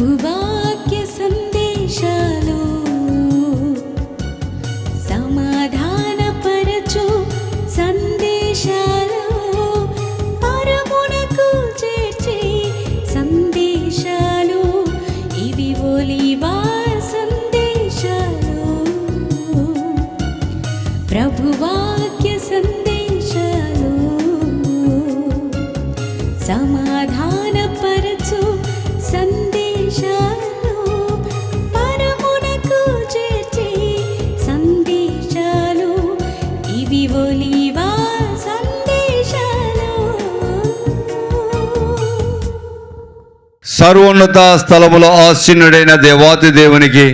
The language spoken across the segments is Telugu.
ప్రభువాక్య సందేశాలు సమాధానపరచు సందేశాలు పరమునకు చేర్చే సందేశాలు ఇవి ఒలీవా సందేశాలు. ప్రభువాక్య సందేశాలు సమాధానపరచు సందేశాలు పరమునకు చేర్చే సందేశాలు ఇవి ఒలీవా సందేశాలు. సర్వోన్నత స్థలములో ఆసీనుడైన దేవాతి దేవునికి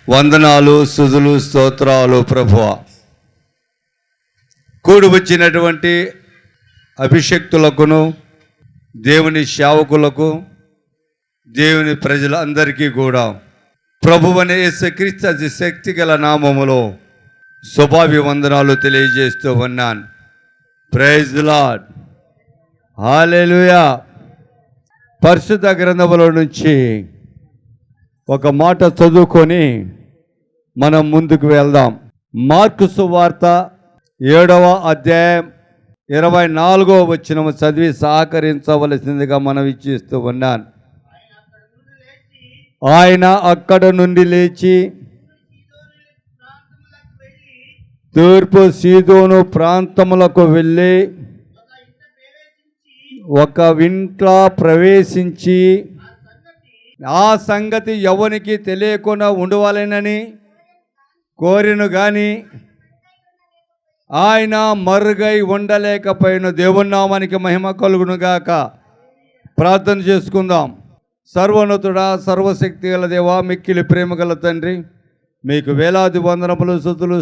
వందనాలు, స్తుతులు, స్తోత్రాలు. ప్రభువా, కూడి వచ్చినటువంటి అభిషక్తులకును, దేవుని సేవకులకు, దేవుని ప్రజలందరికీ కూడా ప్రభువనే యేసుక్రీస్తు అతి శక్తి గల నామములో శుభాభివందనాలు తెలియజేస్తూ ఉన్నాను. ప్రైజ్ ది లార్డ్, హల్లెలూయా. పరిశుద్ధ గ్రంథములో నుంచి ఒక మాట చదువుకొని మనం ముందుకు వెళ్దాం. మార్కు సువార్త 7వ అధ్యాయం 24వ వచనము చదివి సహకరించవలసిందిగా మనం ఇచ్చిస్తూ ఉన్నాను. ఆయన అక్కడ నుండి లేచి తూర్పు సీదోను ప్రాంతములకు వెళ్ళి ఒక ఇంట్లో ప్రవేశించి ఆ సంగతి ఎవనికి తెలియకుండా ఉండవాలేనని కోరిను గాని ఆయన మరుగై ఉండలేకపోయిన. దేవుని నామానికి మహిమ కలుగునుగాక. ప్రార్థన చేసుకుందాం. సర్వోన్నతుడా, సర్వశక్తి గల దేవా, మిక్కిలి ప్రేమ గల తండ్రి, మీకు వేలాది వందనములు, స్తుతులు,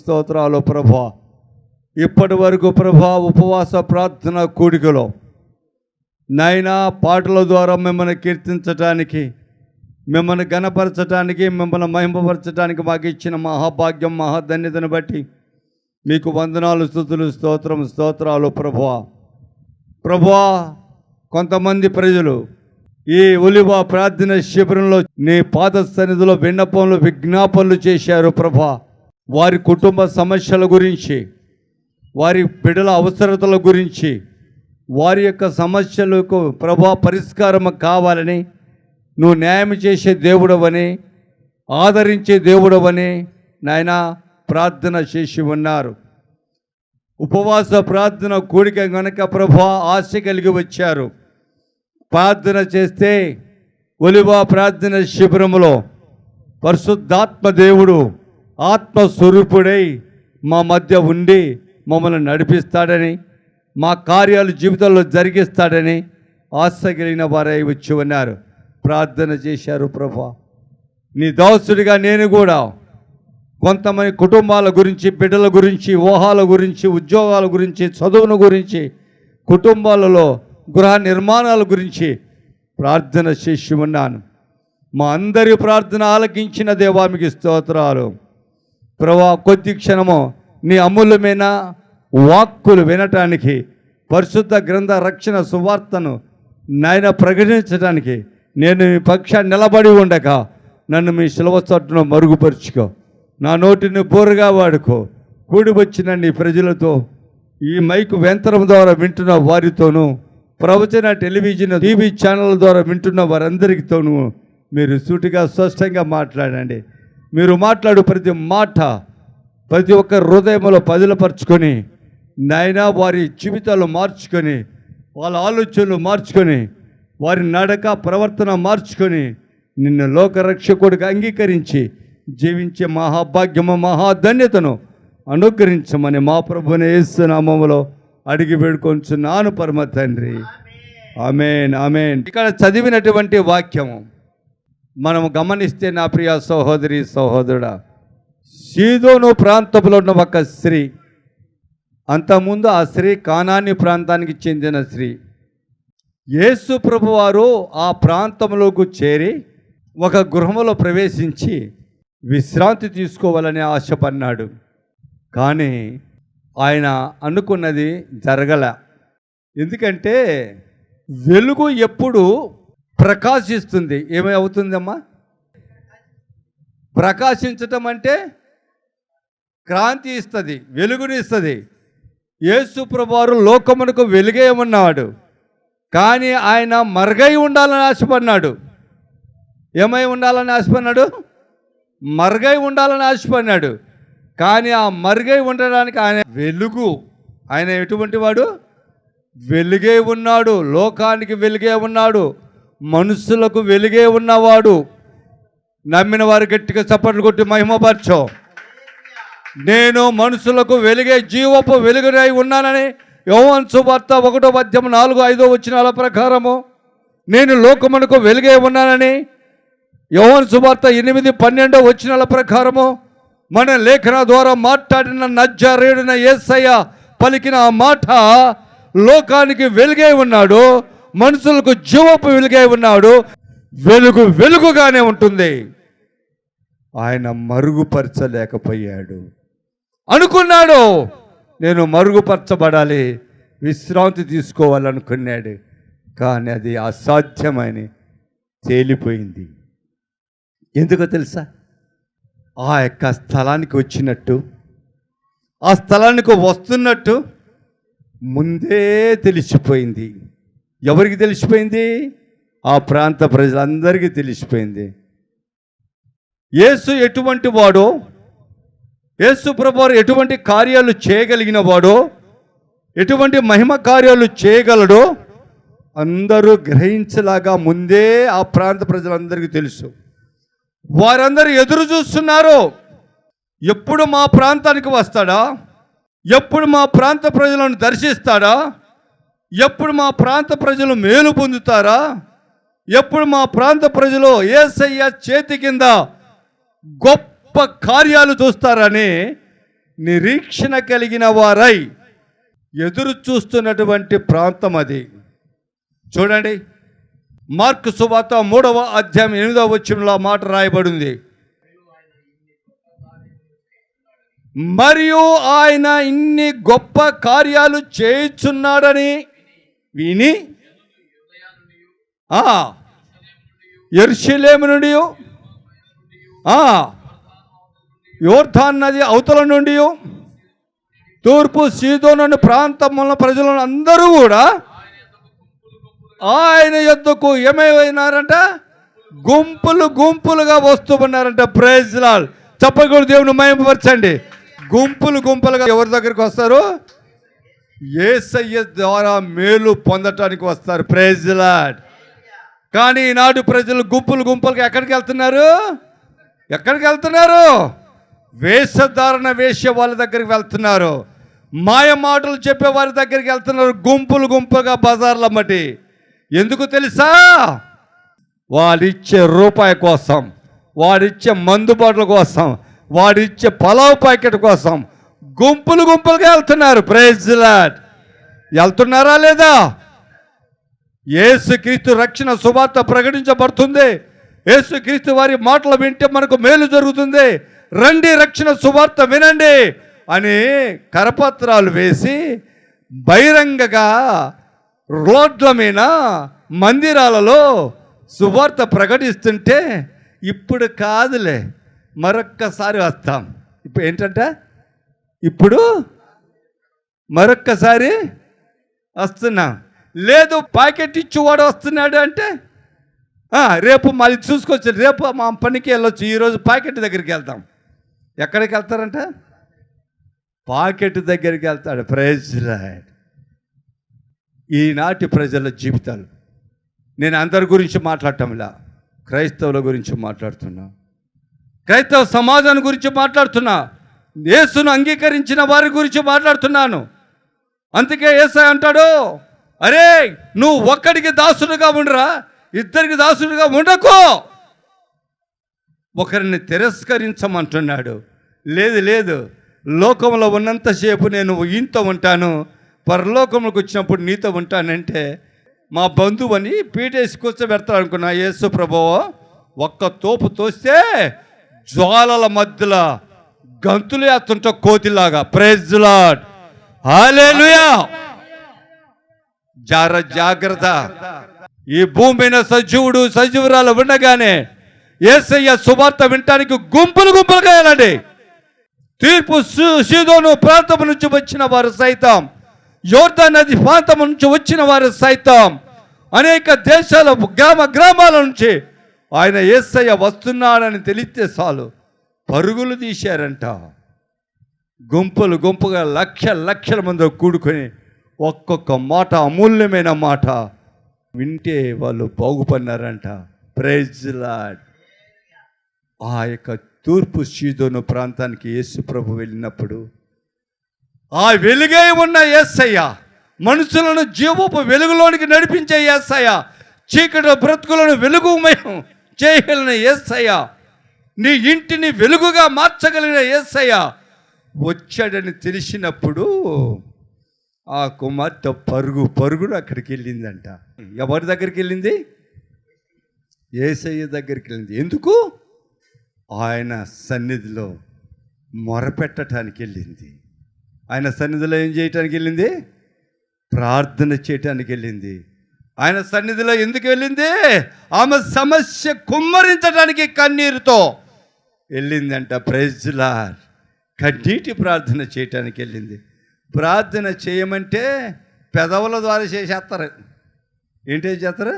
స్తోత్రాలు ప్రభువా. ఇప్పటి వరకు ప్రభువా ఉపవాస ప్రార్థన కూడికలో నాయనా పాటల ద్వారా మిమ్మల్ని కీర్తించటానికి, మిమ్మల్ని ఘనపరచటానికి, మిమ్మల్ని మహిమపరచటానికి మాకు ఇచ్చిన మహాభాగ్యం, మహాధన్యతను బట్టి మీకు వందనాలు, స్తుతులు, స్తోత్రాలు ప్రభువా. ప్రభువా, కొంతమంది ప్రజలు ఈ ఒలివ ప్రార్థన శిబిరంలో నీ పాద సన్నిధిలో విన్నపములు, విజ్ఞాపనలు చేశారు ప్రభువా. వారి కుటుంబ సమస్యల గురించి, వారి బిడ్డల అవసరతల గురించి, వారి యొక్క సమస్యలకు ప్రభువా పరిష్కారం కావాలని, నువ్వు న్యాయం చేసే దేవుడవని, ఆదరించే దేవుడవని నాయనా ప్రార్థన చేసి ఉన్నారు. ఉపవాస ప్రార్థన కూడిక గనక ప్రభువా ఆశ కలిగి వచ్చారు. ప్రార్థన చేస్తే ఒలివ ప్రార్థన శిబిరములో పరిశుద్ధాత్మ దేవుడు ఆత్మస్వరూపుడై మా మధ్య ఉండి మమ్మల్ని నడిపిస్తాడని, మా కార్యాలు జీవితంలో జరిగిస్తాడని ఆశ కలిగిన వారై వచ్చి ఉన్నారు. ప్రార్థన చేశారు ప్రభువా. నీ దాసుడిగా నేను కూడా కొంతమంది కుటుంబాల గురించి, బిడ్డల గురించి, ఊహాల గురించి, ఉద్యోగాల గురించి, చదువుల గురించి, కుటుంబాలలో గృహ నిర్మాణాల గురించి ప్రార్థన చేసి ఉన్నాను. మా అందరి ప్రార్థన ఆలకించిన దేవానికి స్తోత్రాలు ప్రభువా. కొద్ది క్షణము నీ అమూల్యమైన వాక్కులు వినటానికి, పరిశుద్ధ గ్రంథ రక్షణ సువార్తను నాయన ప్రకటించడానికి నేను మీ పక్షాన్ని నిలబడి ఉండక నన్ను మీ శిలువ చట్టును మరుగుపరుచుకో. నా నోటిని బోరుగా వాడుకో. కూడి వచ్చిన నీ ప్రజలతో, ఈ మైకు యంత్రం ద్వారా వింటున్న వారితోనూ, ప్రవచన టెలివిజన్ టీవీ ఛానల్ ద్వారా వింటున్న వారందరితోనూ మీరు సూటిగా స్పష్టంగా మాట్లాడండి. మీరు మాట్లాడు ప్రతి మాట ప్రతి ఒక్క హృదయంలో పదిలపరుచుకొని నాయనా వారి జీవితాలు మార్చుకొని, వాళ్ళ ఆలోచనలు మార్చుకొని, వారి నడక ప్రవర్తన మార్చుకొని నిన్ను లోకరక్షకుడిగా అంగీకరించి జీవించే మహాభాగ్యము, మహాధన్యతను అనుగ్రహించమని మా ప్రభువుని యేసు నామములో అడిగి వేడుకొంచున్నాను పరమ తండ్రి. ఆమేన్, ఆమేన్. ఇక్కడ చదివినటువంటి వాక్యము మనం గమనిస్తే నా ప్రియ సహోదరి సహోదరుడా, సీదోను ప్రాంతంలో ఉన్న ఒక స్త్రీ, అంతకుముందు ఆ స్త్రీ కానాని ప్రాంతానికి చెందిన స్త్రీ, యేసు ప్రభువారు ఆ ప్రాంతంలోకి చేరి ఒక గృహంలో ప్రవేశించి విశ్రాంతి తీసుకోవాలని ఆశపడినాడు. కానీ ఆయన అనుకున్నది జరగల. ఎందుకంటే వెలుగు ఎప్పుడు ప్రకాశిస్తుంది. ఏమవుతుందమ్మా? ప్రకాశించటం అంటే క్రాంతి ఇస్తుంది, వెలుగుని ఇస్తుంది. యేసు ప్రభువారు లోకమునకు వెలుగే ఉన్నాడు, కానీ ఆయన మరుగై ఉండాలని ఆశపడినాడు. ఏమై ఉండాలని ఆశపడినాడు? మరుగై ఉండాలని ఆశపడినాడు. కానీ ఆ మరుగై ఉండడానికి ఆయన వెలుగు. ఆయన ఎటువంటి వాడు? వెలుగే ఉన్నాడు, లోకానికి వెలుగే ఉన్నాడు, మనుషులకు వెలుగే ఉన్నవాడు. నమ్మిన వారు గట్టిగా చప్పట్లు కొట్టి మహిమపరచో. నేను మనుషులకు వెలుగే, జీవపు వెలుగునై ఉన్నానని యోహాను సువార్త 1:4-5 ప్రకారము నేను లోకమునకు వెలుగే ఉన్నానని యోహాను సువార్త 8-12 ప్రకారము మన లేఖన ద్వారా మాట్లాడిన నజరేయుడైన యేసయ్య పలికిన ఆ మాట లోకానికి వెలుగే ఉన్నాడు, మనుషులకు జీవపు వెలుగే ఉన్నాడు. వెలుగు వెలుగుగానే ఉంటుంది. ఆయన మరుగుపరచలేకపోయాడు. అనుకున్నాడు నేను మరుగుపరచబడాలి, విశ్రాంతి తీసుకోవాలనుకున్నాడు, కానీ అది అసాధ్యమని తేలిపోయింది. ఎందుకో తెలుసా? ఆ యొక్క స్థలానికి వచ్చినట్టు, ఆ స్థలానికి వస్తున్నట్టు ముందే తెలిసిపోయింది. ఎవరికి తెలిసిపోయింది? ఆ ప్రాంత ప్రజలందరికీ తెలిసిపోయింది. యేసు ఎటువంటి వాడో, యేసు ప్రభువారు ఎటువంటి కార్యాలు చేయగలిగిన వాడో, ఎటువంటి మహిమ కార్యాలు చేయగలడో అందరూ గ్రహించలాగా ముందే ఆ ప్రాంత ప్రజలందరికీ తెలుసు. వారందరూ ఎదురు చూస్తున్నారు. ఎప్పుడు మా ప్రాంతానికి వస్తాడా? ఎప్పుడు మా ప్రాంత ప్రజలను దర్శిస్తాడా? ఎప్పుడు మా ప్రాంత ప్రజలు మేలు పొందుతారా? ఎప్పుడు మా ప్రాంత ప్రజలు యేసయ్య చేతి కింద గొప్ప కార్యాలు చూస్తారని నిరీక్షణ కలిగిన వారై ఎదురు చూస్తున్నటువంటి ప్రాంతం అది. చూడండి, మార్కు సువార్త 3:8 మాట రాయబడింది. మరియు ఆయన ఇన్ని గొప్ప కార్యాలు చేయుచున్నాడని విని యెరూషలేము నుండి, యోర్దాను నది అవతల నుండి, తూర్పు సీదోను ప్రాంతంలో ప్రజలను అందరూ కూడా ఆయన యొద్దకు ఏమైనారంట? గుంపులు గుంపులుగా వస్తూ ఉన్నారంట. Praise Lord. చెప్పకూడదు, దేవుని మహిమపరచండి. గుంపులు గుంపులుగా ఎవరి దగ్గరికి వస్తారు? యేసయ్య ద్వారా మేలు పొందటానికి వస్తారు. Praise Lord. కానీ ఈనాడు ప్రజలు గుంపులు గుంపులుగా ఎక్కడికి వెళ్తున్నారు? ఎక్కడికి వెళ్తున్నారు? వేషధారణ వేశ్య వాళ్ళ దగ్గరికి వెళ్తున్నారు. మాయ మాటలు చెప్పే వారి దగ్గరికి వెళ్తున్నారు. గుంపులు గుంపులుగా బజార్ల మట్టి. ఎందుకు తెలుసా? వాడిచ్చే రూపాయి కోసం, వాడిచ్చే మందు బాటల కోసం, వాడిచ్చే పలావ్ ప్యాకెట్ కోసం గుంపులు గుంపులుగా వెళ్తున్నారు. Praise Lord. వెళ్తున్నారా లేదా? యేసుక్రీస్తు రక్షణ సువార్త ప్రకటించబడుతుంది. యేసుక్రీస్తు వారి మాటలు వింటే మనకు మేలు జరుగుతుంది. రండి, రక్షణ సువార్త వినండి అని కరపత్రాలు వేసి బహిరంగంగా రోడ్ల మీద, మందిరాలలో సువార్త ప్రకటిస్తుంటే ఇప్పుడు కాదులే, మరొక్కసారి వస్తాం. ఇప్పుడు ఏంటంటే, ఇప్పుడు మరొక్కసారి వస్తున్నాం. లేదు, ప్యాకెట్ ఇచ్చేవాడు వస్తున్నాడు అంటే రేపు మళ్ళీ చూసుకొచ్చి రేపు మా పనికి వెళ్ళొచ్చు, ఈరోజు ప్యాకెట్ దగ్గరికి వెళ్తాం. ఎక్కడికి వెళ్తారంట? ప్యాకెట్ దగ్గరికి వెళ్తాడు. Praise Lord. ఈనాటి ప్రజల జీవితాలు, నేను అందరి గురించి మాట్లాడటంలా, క్రైస్తవుల గురించి మాట్లాడుతున్నా, క్రైస్తవ సమాజాన్ని గురించి మాట్లాడుతున్నా, యేసును అంగీకరించిన వారి గురించి మాట్లాడుతున్నాను. అందుకే యేసయ్య అంటాడు, అరే నువ్వు ఒక్కడికి దాసుడుగా ఉండరా, ఇద్దరికి దాసుడుగా ఉండకు. ఒకరిని తిరస్కరించమంటున్నాడు. లేదు లేదు, లోకంలో ఉన్నంతసేపు నేను ఇంతో ఉంటాను, పరలోకంలోకి వచ్చినప్పుడు నీతో ఉంటానంటే మా బంధువు అని పీటేసి కూర్చోబెడతాడు అనుకున్నా. యేసు ప్రభువో ఒక్క తోపు తోస్తే జ్వాలల మధ్యలో గంతులు వేస్తుంటా కోతిలాగా. Praise lord. హల్లెలూయా. జాగ్రత్త. ఈ భూమి మీద సజీవుడు సజీవురాలు ఉండగానే యేసయ్య సువార్త వినటానికి గుంపులు గుంపులుగా వెళ్ళండి. తీర్పు సీదోను ప్రాంతం నుంచి వచ్చిన వారు సైతం, యోర్దాను నది ప్రాంతం నుంచి వచ్చిన వారు సైతం, అనేక దేశాల గ్రామాల నుంచి ఆయన యేసయ్య వస్తున్నాడని తెలిస్తే చాలు పరుగులు తీశారంట. గుంపులు గుంపుగా లక్షల మంది కూడుకొని ఒక్కొక్క మాట, అమూల్యమైన మాట వింటే వాళ్ళు బాగుపడినారంట. Praise lord. ఆ యొక్క తూర్పు సీదోను ప్రాంతానికి యేసు ప్రభు వెళ్ళినప్పుడు ఆ వెలుగై ఉన్న యేసయ్య, మనుషులను జీవపు వెలుగులోనికి నడిపించే యేసయ్య, చీకటి బ్రతుకులను వెలుగుమయం చేయగలిగిన యేసయ్య, నీ ఇంటిని వెలుగుగా మార్చగలిగిన యేసయ్య వచ్చాడని తెలిసినప్పుడు ఆ కుమార్తె పరుగుడు అక్కడికి వెళ్ళిందంట. ఎవరి దగ్గరికి వెళ్ళింది? యేసయ్య దగ్గరికి వెళ్ళింది. ఎందుకు? ఆయన సన్నిధిలో మొరపెట్టడానికి వెళ్ళింది. ఆయన సన్నిధిలో ఏం చేయటానికి వెళ్ళింది? ప్రార్థన చేయటానికి వెళ్ళింది. ఆయన సన్నిధిలో ఎందుకు వెళ్ళింది? ఆమె సమస్య కుమ్మరించడానికి కన్నీరుతో వెళ్ళిందంట. Praise lord. కన్నీటి ప్రార్థన చేయటానికి వెళ్ళింది. ప్రార్థన చేయమంటే పెదవుల ద్వారా చేసేస్తారు. ఏంటి చేస్తారు?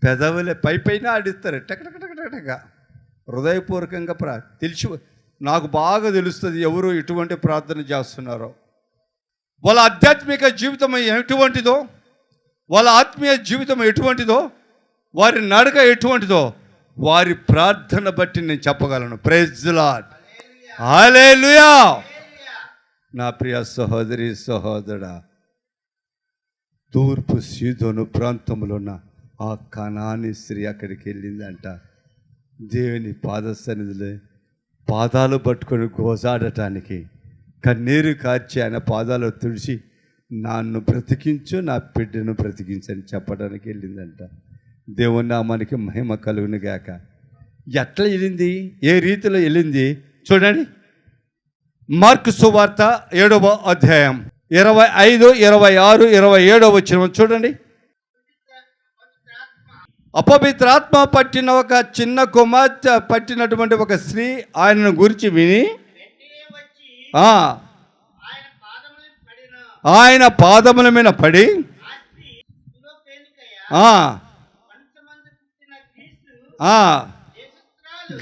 పెదవులే పైన ఆడిస్తారు టకటకటకటగా. హృదయపూర్వకంగా తెలిసి నాకు బాగా తెలుస్తుంది ఎవరు ఎటువంటి ప్రార్థన చేస్తున్నారో, వాళ్ళ ఆధ్యాత్మిక జీవితం ఎటువంటిదో, వాళ్ళ ఆత్మీయ జీవితం ఎటువంటిదో, వారి నడక ఎటువంటిదో వారి ప్రార్థన బట్టి నేను చెప్పగలను. Praise lord. హల్లెలూయా. నా ప్రియ సహోదరి సహోదరుడా, తూర్పు సీదోను ప్రాంతంలో ఉన్న ఆ కనాని స్త్రీ అక్కడికి వెళ్ళిందంట. దేవుని పాద సన్నిధిలో పాదాలు పట్టుకొని గోజాడటానికి, కన్నీరు కార్చి ఆయన పాదాలు తుడిచి నన్ను బ్రతికించు, నా బిడ్డను బ్రతికించు అని చెప్పడానికి వెళ్ళిందంట. దేవుని నామానికి మహిమ కలుగును గాక. ఎట్లా వెళ్ళింది? ఏ రీతిలో వెళ్ళింది చూడండి. మార్కు సువార్త 7వ అధ్యాయం 25, 26, 27 వచనం చూడండి. అపవిత్రాత్మ పట్టిన ఒక చిన్న కుమార్తె పట్టినటువంటి ఒక స్త్రీ ఆయనను గురించి విని ఆయన పాదముల మీద పడి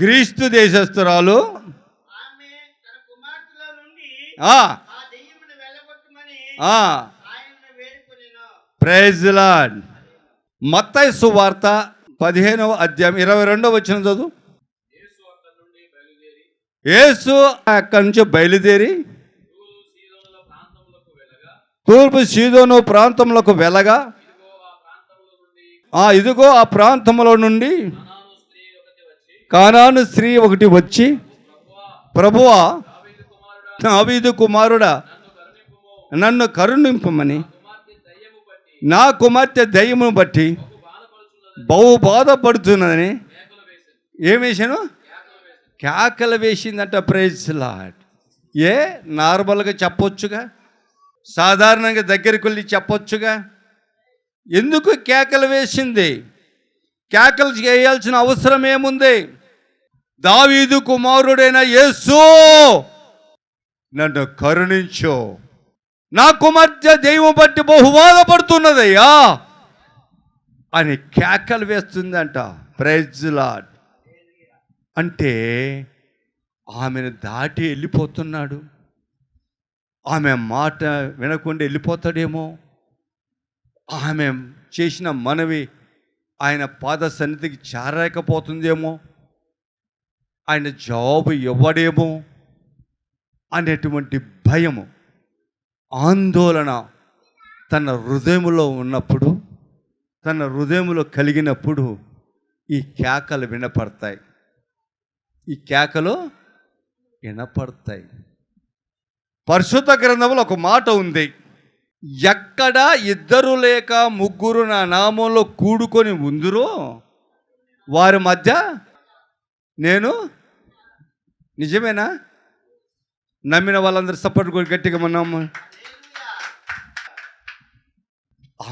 గ్రీస్తు దేశస్తురాలు ప్రైజ్ లార్డ్. మత్తయి సువార్త 15వ అధ్యాయం 22వ వచనం చదువు. యేసు అక్కడి నుంచి బయలుదేరి తూర్పు సీదోను ప్రాంతంలోకి వెళ్ళగా ఇదిగో ఆ ప్రాంతంలో నుండి కానాను స్త్రీ ఒకటి వచ్చి, ప్రభువా, దావీదు కుమారుడా, నన్ను కరుణింపమని నా కుమార్తె దయ్యమును బట్టి బహు బాధపడుతున్నదని ఏం వేసాను? కేకలు వేసిందంట. Praise lord. నార్మల్గా చెప్పొచ్చుగా, సాధారణంగా దగ్గరికి వెళ్ళి చెప్పొచ్చుగా. ఎందుకు కేకలు వేసింది? కేకలు చేయాల్సిన అవసరం ఏముంది? దావీదు కుమారుడైన యేసు, నన్ను కరుణించు, నా కుమార్తె దైవం బట్టి బహు బాధపడుతున్నదయ్యా అని కేకలు వేస్తుందంట. Praise lord. అంటే ఆమెను దాటి వెళ్ళిపోతున్నాడు. ఆమె మాట వినకుండా వెళ్ళిపోతాడేమో. ఆమె చేసిన మనవి ఆయన పాద సన్నిధికి చేరలేకపోతుందేమో, ఆయన జవాబు ఇవ్వడేమో అనేటువంటి భయము, ఆందోళన తన హృదయంలో ఉన్నప్పుడు, తన హృదయంలో కలిగినప్పుడు ఈ కేకలు వినపడతాయి. ఈ కేకలు వినపడతాయి. పరిశుద్ధ గ్రంథంలో ఒక మాట ఉంది, ఎక్కడ ఇద్దరు లేక ముగ్గురు నా నామంలో కూడుకొని ఉందురో వారి మధ్య నేను. నిజమేనా? నమ్మిన వాళ్ళందరూ సపోర్ట్ కూడా గట్టిగా ఉన్నాము.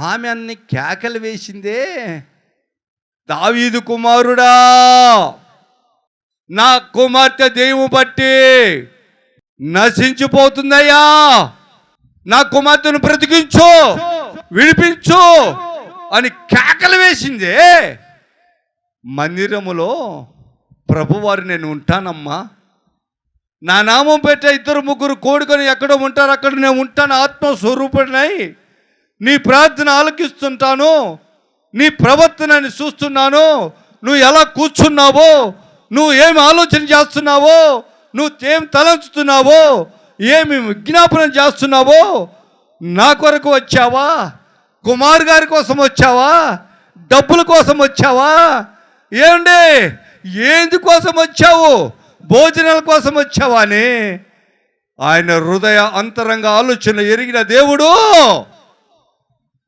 ఆమె అన్ని కేకలు వేసిందే, దావీదు కుమారుడా, నా కుమార్తె దెయ్యము బట్టి నశించిపోతుందయ్యా, నా కుమార్తెను బ్రతికించు, విడిపించు అని కేకలు వేసిందే. మందిరములో ప్రభువారు నేను ఉంటానమ్మా, నా నామం పెట్టే 2-3 కూడుకొని ఎక్కడో ఉంటారు, అక్కడ నేను ఉంటాను, ఆత్మస్వరూపుడినై నీ ప్రార్థన ఆలకిస్తుంటాను, నీ ప్రవర్తనని చూస్తున్నాను, నువ్వు ఎలా కూర్చున్నావో, నువ్వు ఏమి ఆలోచన చేస్తున్నావో, నువ్వు ఏం తలంచుతున్నావో, ఏమి విజ్ఞాపనం చేస్తున్నావో, నా కొరకు వచ్చావా, కుమార్ గారి కోసం వచ్చావా, డబ్బుల కోసం వచ్చావా, ఏమండి ఎందుకోసం వచ్చావు, భోజనాల కోసం వచ్చావా అని ఆయన హృదయ అంతరంగ ఆలోచన ఎరిగిన దేవుడు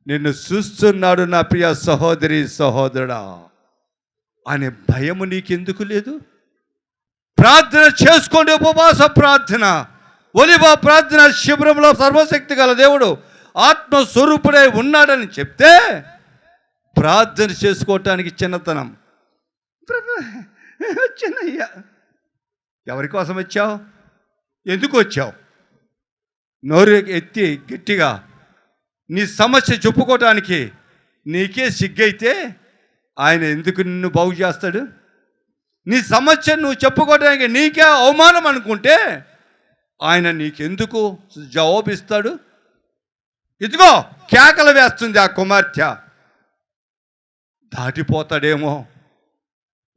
నిన్ను చూస్తున్నాడు నా ప్రియ సహోదరి సహోదరుడా అనే భయము నీకెందుకు లేదు? ప్రార్థన చేసుకోండి, ఉపవాస ప్రార్థన, ఒలివ ప్రార్థన శిబిరంలో సర్వశక్తి గల దేవుడు ఆత్మస్వరూపుడై ఉన్నాడని చెప్తే ప్రార్థన చేసుకోవటానికి చిన్నతనం. చిన్నయ్యా, ఎవరి కోసం వచ్చావు, ఎందుకు వచ్చావు? నోరు ఎత్తి గట్టిగా నీ సమస్య చెప్పుకోవటానికి నీకే సిగ్గైతే ఆయన ఎందుకు నిన్ను బాగు చేస్తాడు? నీ సమస్య నువ్వు చెప్పుకోవడానికి నీకే అవమానం అనుకుంటే ఆయన నీకెందుకు జవాబిస్తాడు? ఇదిగో కేకలు వేస్తుంది ఆ కుమార్తె, దాటిపోతాడేమో,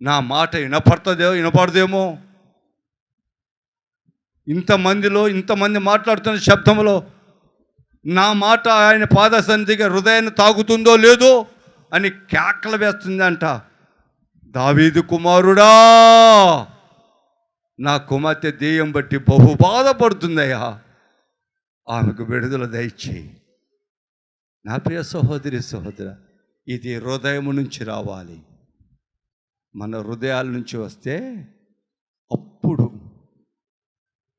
నా మాట వినపడదేమో, ఇంతమంది మాట్లాడుతున్న శబ్దంలో నా మాట ఆయన పాద సన్నిధిగా హృదయాన్ని తాగుతుందో లేదో అని కేకలు వేస్తుందంట. దావీదు కుమారుడా, నా కుమార్తె దెయ్యం బట్టి బహు బాధపడుతుందయ్యా, ఆమెకు విడుదల దయచేయి. నా ప్రియ సహోదరి సహోదర, ఇది హృదయం నుంచి రావాలి. మన హృదయాల నుంచి వస్తే అప్పుడు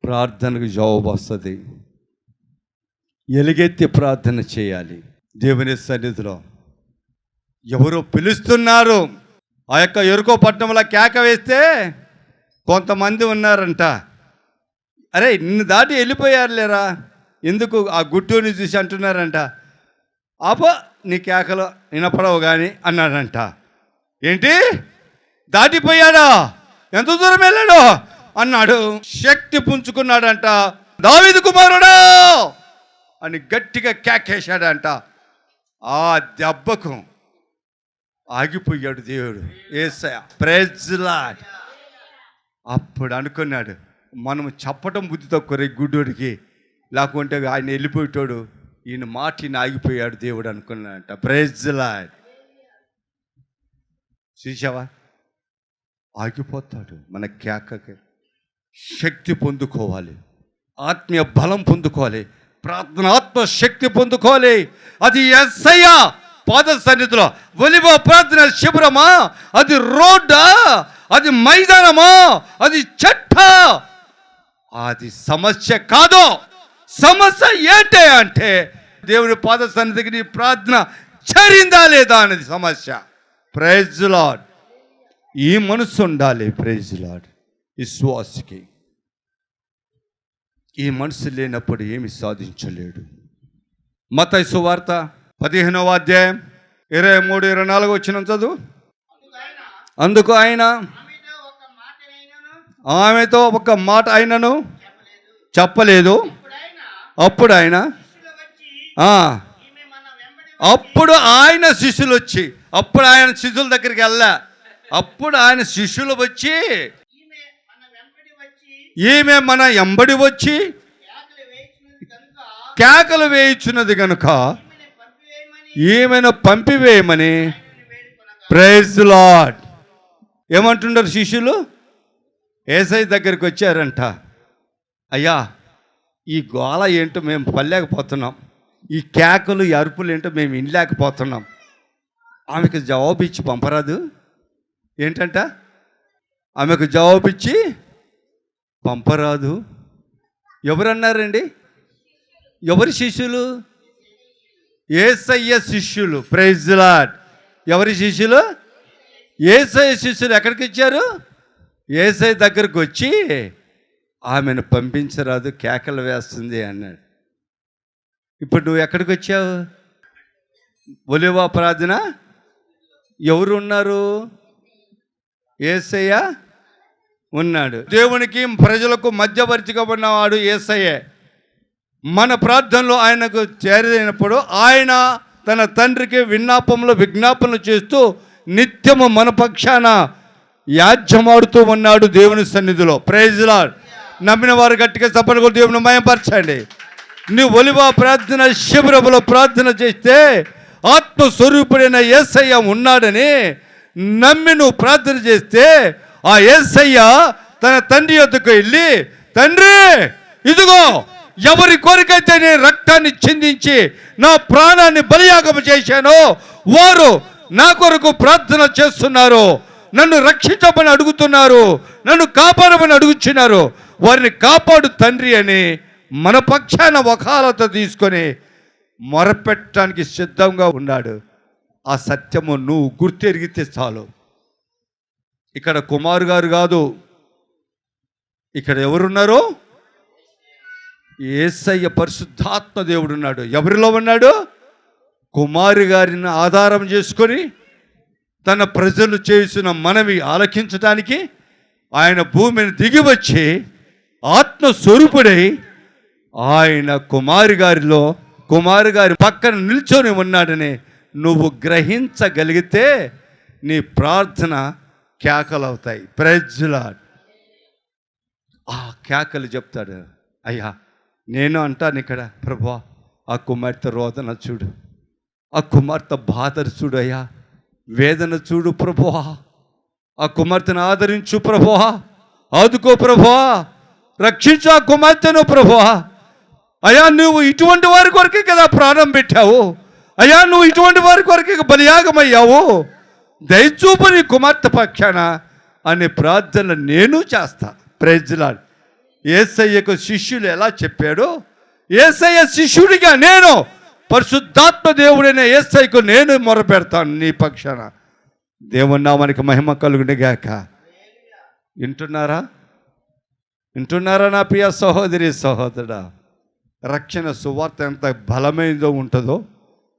ప్రార్థనకు జవాబు వస్తుంది. ఎలుగెత్తి ప్రార్థన చేయాలి. దేవుని సన్నిధిలో ఎవరో పిలుస్తున్నారు. ఆ యొక్క ఎరుకో పట్టణంలో కేక వేస్తే కొంతమంది ఉన్నారంట, అరే నిన్ను దాటి వెళ్ళిపోయారు లేరా, ఎందుకు ఆ గుట్టుని చూసి అంటున్నారంట, ఆపో నీ కేకలు వినపడవు కానీ అన్నాడంట. ఏంటి దాటిపోయాడా, ఎంత దూరం వెళ్ళాడు అన్నాడు. శక్తి పుంజుకున్నాడంట. దావీదు కుమారుడా అని గట్టిగా కేకేశాడంట. ఆ దెబ్బకు ఆగిపోయాడు దేవుడు. యేసయ్య ప్రైజ్ లార్డ్. అప్పుడు అనుకున్నాడు, మనం చెప్పటం బుద్ధి తక్కువ గుడ్డోడికి, లేకుంటే ఆయన వెళ్ళిపోయేటోడు, ఈయన మాటిని ఆగిపోయాడు దేవుడు అనుకున్నాడంట. Praise lord. చూసావా, ఆగిపోతాడు. మన కేకకి శక్తి పొందుకోవాలి, ఆత్మీయ బలం పొందుకోవాలి, ప్రార్థన ఆత్మ శక్తి పొందుకోవాలి. అది యేసయ్య పాద సన్నిధిలో ఒలివ ప్రార్థన శిబిరమా, అది రోడ్డా, అది మైదానమా, అది చెట్ట, అది సమస్య కాదు. సమస్య ఏంటి అంటే దేవుని పాద సన్నిధికి నీ ప్రార్థన చేరిందా లేదా అనేది సమస్య. Praise Lord. ఈ మనసు ఉండాలి. Praise Lord. విశ్వాసికి ఈ మనసు లేనప్పుడు ఏమి సాధించలేడు. మత్తయి సువార్త 15వ అధ్యాయం 23-24 వచ్చిన చదువు. అందుకు ఆయన ఆమెతో ఒక మాట అయినను చెప్పలేదు. అప్పుడు ఆయన శిష్యులు వచ్చి, అప్పుడు ఆయన శిష్యుల దగ్గరికి వెళ్ళా, అప్పుడు ఆయన శిష్యులు వచ్చి ఈమె మన ఎంబడి వచ్చి కేకలు వేయించున్నది కనుక ఈమెను పంపివేయమని. Praise lord. ఏమంటున్నారు శిష్యులు? యేసయ్య దగ్గరికి వచ్చారంట. అయ్యా, ఈ గోల ఏంటో మేము పడలేకపోతున్నాం, ఈ కేకలు ఈ అరుపులు ఏంటో మేము వినలేకపోతున్నాం. ఆమెకు జవాబిచ్చి పంపరాదు. ఏంటంట? ఆమెకు జవాబిచ్చి పంపరాదు. ఎవరన్నారండి? ఎవరి శిష్యులు? యేసయ్య శిష్యులు. Praise the Lord. ఎవరి శిష్యులు? యేసయ్య శిష్యులు. ఎక్కడికి ఇచ్చారు? యేసయ్య దగ్గరకు వచ్చి ఆమెను పంపించరాదు, కేకలు వేస్తుంది అన్నాడు. ఇప్పుడు నువ్వు ఎక్కడికి వచ్చావు? ఒలివ ప్రార్థన. ఎవరు ఉన్నారు? యేసయ్య ఉన్నాడు. దేవునికి ప్రజలకు మధ్యవర్తిగా ఉన్నవాడు యేసయ్యే. మన ప్రార్థనలో ఆయనకు చేరినప్పుడు ఆయన తన తండ్రికి విజ్ఞాపనలు చేస్తూ నిత్యము మన పక్షాన యాజ్యమాడుతూ ఉన్నాడు దేవుని సన్నిధిలో. Praise the Lord. నమ్మిన వారు గట్టిగా చప్పట్లు కొట్టి దేవుని మహిమపరచండి. నువ్వు ఒలివ ప్రార్థన శిబిరములో ప్రార్థన చేస్తే ఆత్మస్వరూపుడైన యేసయ్య ఉన్నాడని నమ్మి నువ్వు ప్రార్థన చేస్తే ఆ యేసయ్య తన తండ్రి యొద్దకు వెళ్ళి, తండ్రి ఇదిగో ఎవరి కోరికైతే నేను రక్తాన్ని చిందించి నా ప్రాణాన్ని బలియాగం చేశానో వారు నా కొరకు ప్రార్థన చేస్తున్నారు, నన్ను రక్షించమని అడుగుతున్నారు, నన్ను కాపాడమని అడుగుతున్నారు, వారిని కాపాడు తండ్రి అని మన పక్షాన వకాలత తీసుకొని మొరపెట్టడానికి సిద్ధంగా ఉన్నాడు. ఆ సత్యము నువ్వు గుర్తెరిగితే చాలు. ఇక్కడ కుమారు గారు కాదు, ఇక్కడ ఎవరున్నారు? యేసయ్య పరిశుద్ధాత్మ దేవుడు ఉన్నాడు. ఎవరిలో ఉన్నాడు? కుమారు గారిని ఆధారం చేసుకొని తన ప్రజలు చేసిన మనవి ఆలకించడానికి ఆయన భూమిని దిగి వచ్చి ఆత్మస్వరూపుడై ఆయన కుమారు గారి పక్కన నిల్చొని ఉన్నాడని నువ్వు గ్రహించగలిగితే నీ ప్రార్థన కేకలవుతాయి. Praise the lord. ఆ కేకలు చెప్తాడు. అయ్యా నేను అంటాను ఇక్కడ, ప్రభువా ఆ కుమార్తె రోదన చూడు, ఆ కుమార్తె బాధను చూడు అయ్యా, వేదన చూడు ప్రభువా, ఆ కుమార్తెను ఆదరించు ప్రభువా, ఆదుకో ప్రభువా, రక్షించు ఆ కుమార్తెను ప్రభువా. అయ్యా నువ్వు ఇటువంటి వారి కొరకే కదా ప్రాణం పెట్టావు, అయ్యా నువ్వు ఇటువంటి వారి కొరకే బలియాగమయ్యావు, దయచూపు నీ కుమార్తె పక్షాన అనే ప్రార్థన నేను చేస్తా. Praise the lord. యేసయ్యకు శిష్యులు ఎలా చెప్పాడో యేసయ్య శిష్యుడిగా నేను పరిశుద్ధాత్మ దేవుడైన యేసయ్యకు నేను మొరపెడతాను నీ పక్షాన. దేవుని నామానికి మహిమ కలుగును గాక. వింటున్నారా నా ప్రియ సహోదరి సహోదరుడా? రక్షణ సువార్త ఎంత బలమైనదో ఉంటుందో,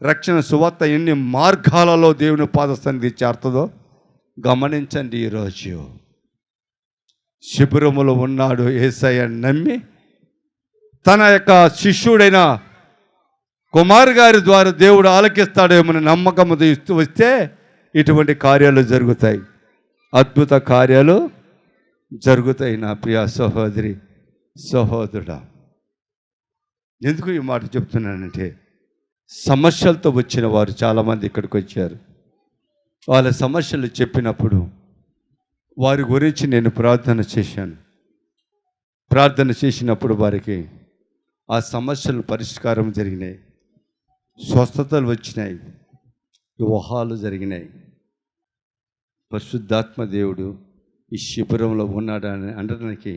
రక్షణ సువార్త ఎన్ని మార్గాలలో దేవుని పాదస్థానికి చేరుతుందో గమనించండి. ఈరోజు శిబిరములో ఉన్నాడు యేసయ్య నమ్మి తన యొక్క శిష్యుడైన కుమార్ గారి ద్వారా దేవుడు ఆలకిస్తాడేమని నమ్మకం వస్తే ఇటువంటి కార్యాలు జరుగుతాయి, అద్భుత కార్యాలు జరుగుతాయి. నా ప్రియ సహోదరి సహోదరుడా, ఎందుకు ఈ మాట చెప్తున్నానంటే సమస్యలతో వచ్చిన వారు చాలామంది ఇక్కడికి వచ్చారు. వాళ్ళ సమస్యలు చెప్పినప్పుడు వారి గురించి నేను ప్రార్థన చేశాను. ప్రార్థన చేసినప్పుడు వారికి ఆ సమస్యలు పరిష్కారం జరిగినాయి, స్వస్థతలు వచ్చినాయి, వివాహాలు జరిగినాయి. పరిశుద్ధాత్మ దేవుడు ఈ శిబిరంలో ఉన్నాడని అనడానికి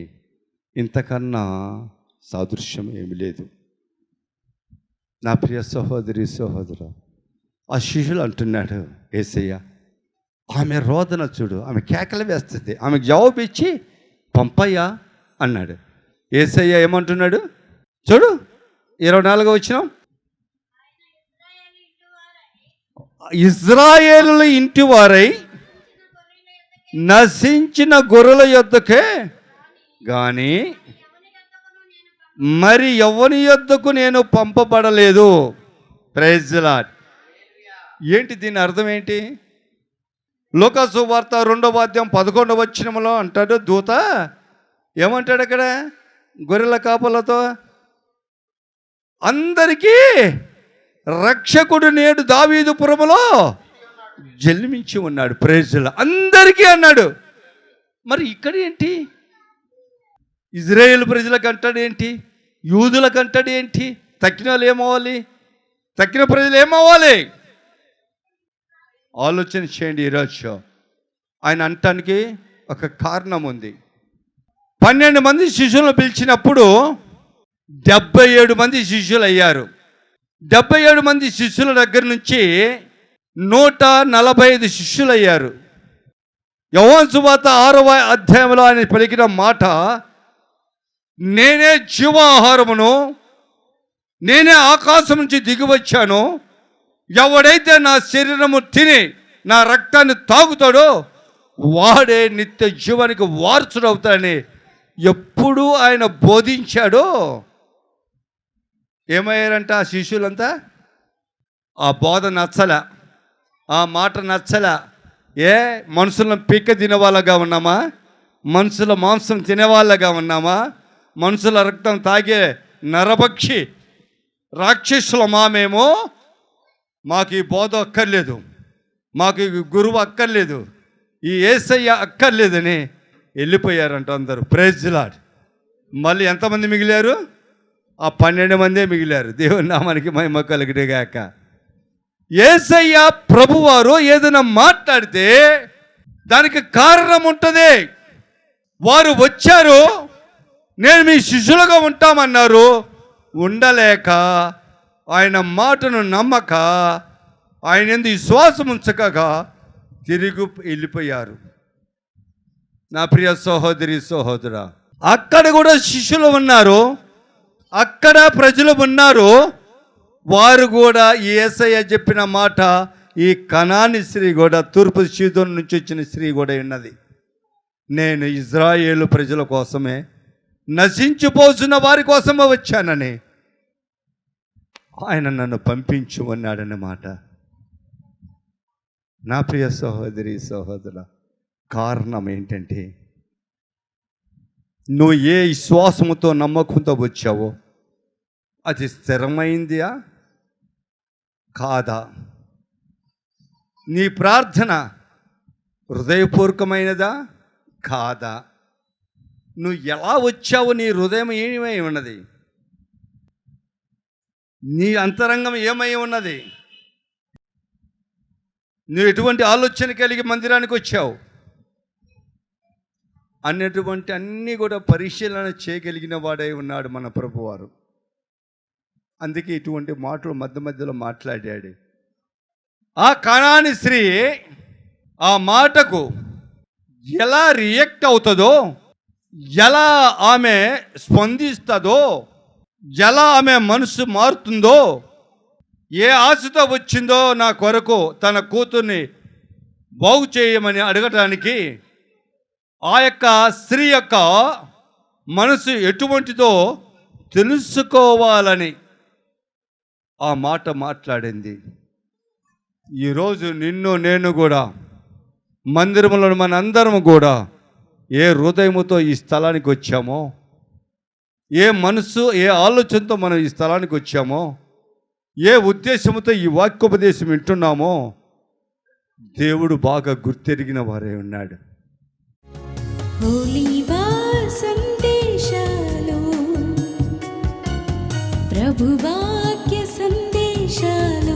ఇంతకన్నా సాదృశ్యం ఏమి లేదు. నా ప్రియ సహోదరి సహోదరు, ఆ శిష్యులు అంటున్నాడు యేసయ్య, ఆమె రోదన చూడు, ఆమె కేకలు వేస్తుంది, ఆమెకు జవాబు ఇచ్చి పంపయ్యా అన్నాడు. యేసయ్య ఏమంటున్నాడు చూడు, 24వ వచనం, ఇశ్రాయేలు ఇంటి వారై నశించిన గొర్రెల యొద్దకే కానీ మరి ఎవని యొద్దకు నేను పంపబడలేదు. Praise the lord. ఏంటి దీని అర్థం ఏంటి? లూకా సువార్త 2వ అధ్యాయం 11వ వచనంలో అంటాడు దూత, ఏమంటాడు అక్కడ గొర్రెల కాపలతో, అందరికీ రక్షకుడు నేడు దావీదుపురములో జన్మించి ఉన్నాడు. Praise the Lord. అందరికీ అన్నాడు. మరి ఇక్కడ ఏంటి? ఇజ్రాయేల్ ప్రజలకు అంటాడు ఏంటి? యూదులకు అంటాడు ఏంటి? తక్కిన వాళ్ళు ఏమవ్వాలి? తక్కిన ప్రజలు ఏమవ్వాలి? ఆలోచన చేయండి. ఈరోజు ఆయన అంటానికి ఒక కారణం ఉంది. 12 మంది శిష్యులను పిలిచినప్పుడు 77 మంది శిష్యులు అయ్యారు. 77 మంది శిష్యుల దగ్గర నుంచి 145 శిష్యులు అయ్యారు. యోహాను సువార్త 6వ అధ్యాయంలో ఆయన పలికిన మాట, నేనే జీవాహారమును, నేనే ఆకాశం నుంచి దిగివచ్చాను, ఎవడైతే నా శరీరము తిని నా రక్తాన్ని తాగుతాడో వాడే నిత్య జీవానికి వారసుడవుతాడని ఎప్పుడు ఆయన బోధించాడో ఏమయ్యారంట ఆ శిష్యులంతా? ఆ బోధ నచ్చల, ఆ మాట నచ్చల. మనుషులను పీక్క తినేవాళ్ళగా ఉన్నామా? మనుషుల మాంసం తినేవాళ్ళగా ఉన్నామా? మనుషుల రక్తం తాగే నరభక్షి రాక్షసులమా మేము? మాకు ఈ బోధ అక్కర్లేదు, మాకు ఈ గురువు అక్కర్లేదు, ఈ యేసయ్య అక్కర్లేదని వెళ్ళిపోయారంట అందరూ. Praise the Lord. మళ్ళీ ఎంతమంది మిగిలారు? ఆ 12 మందే మిగిలారు. దేవుని నామానికి మహిమ కలుగును గాక. యేసయ్య ప్రభువారు ఏదైనా మాట్లాడితే దానికి కారణం ఉంటుంది. వారు వచ్చారు, నేను మీ శిష్యులుగా ఉంటామన్నారు. ఉండలేక ఆయన మాటను నమ్మక ఆయన యందు విశ్వాసం ఉంచక తిరిగి వెళ్ళిపోయారు. నా ప్రియ సహోదరి సహోదరా, అక్కడ కూడా శిష్యులు ఉన్నారు, అక్కడ ప్రజలు ఉన్నారు. వారు కూడా యేసయ్య చెప్పిన మాట, ఈ కనాని స్త్రీ కూడా, తూర్పు సీదోను నుంచి వచ్చిన స్త్రీ కూడా ఉన్నది, నేను ఇజ్రాయేలు ప్రజల కోసమే, నశించిపోతున్న వారి కోసమే వచ్చానని ఆయన నన్ను పంపించు అన్నాడనే మాట. నా ప్రియ సహోదరి సహోదర, కారణం ఏంటంటే నువ్వు ఏ విశ్వాసముతో నమ్మకంతో వచ్చావో అది స్థిరమైందియా కాదా? నీ ప్రార్థన హృదయపూర్వకమైనదా కాదా? నువ్వు ఎలా వచ్చావు? నీ హృదయం ఏమై ఉన్నది? నీ అంతరంగం ఏమై ఉన్నది? నువ్వు ఎటువంటి ఆలోచన కలిగి మందిరానికి వచ్చావు అన్నటువంటి అన్నీ కూడా పరిశీలన చేయగలిగిన వాడై ఉన్నాడు మన ప్రభువారు. అందుకే ఇటువంటి మాటలు మధ్య మధ్యలో మాట్లాడాడు. ఆ కనాని స్త్రీ ఆ మాటకు ఎలా రియాక్ట్ అవుతుందో, ఎలా ఆమె స్పందిస్తుందో, ఎలా ఆమె మనసు మారుతుందో, ఏ ఆశతో వచ్చిందో నా కొరకు తన కూతుర్ని బాగు చేయమని అడగటానికి, ఆ యొక్క స్త్రీ యొక్క మనసు ఎటువంటిదో తెలుసుకోవాలని ఆ మాట మాట్లాడింది. ఈరోజు నిన్ను నేను కూడా మందిరంలో మనందరం కూడా ఏ హృదయముతో ఈ స్థలానికి వచ్చామో, ఏ మనసు ఏ ఆలోచనతో మనం ఈ స్థలానికి వచ్చామో, ఏ ఉద్దేశంతో ఈ వాక్యోపదేశం వింటున్నామో దేవుడు బాగా గుర్తెరిగిన వారే ఉన్నాడు. ఒలీవ సందేశాలు, ప్రభువాక్య సందేశాలు.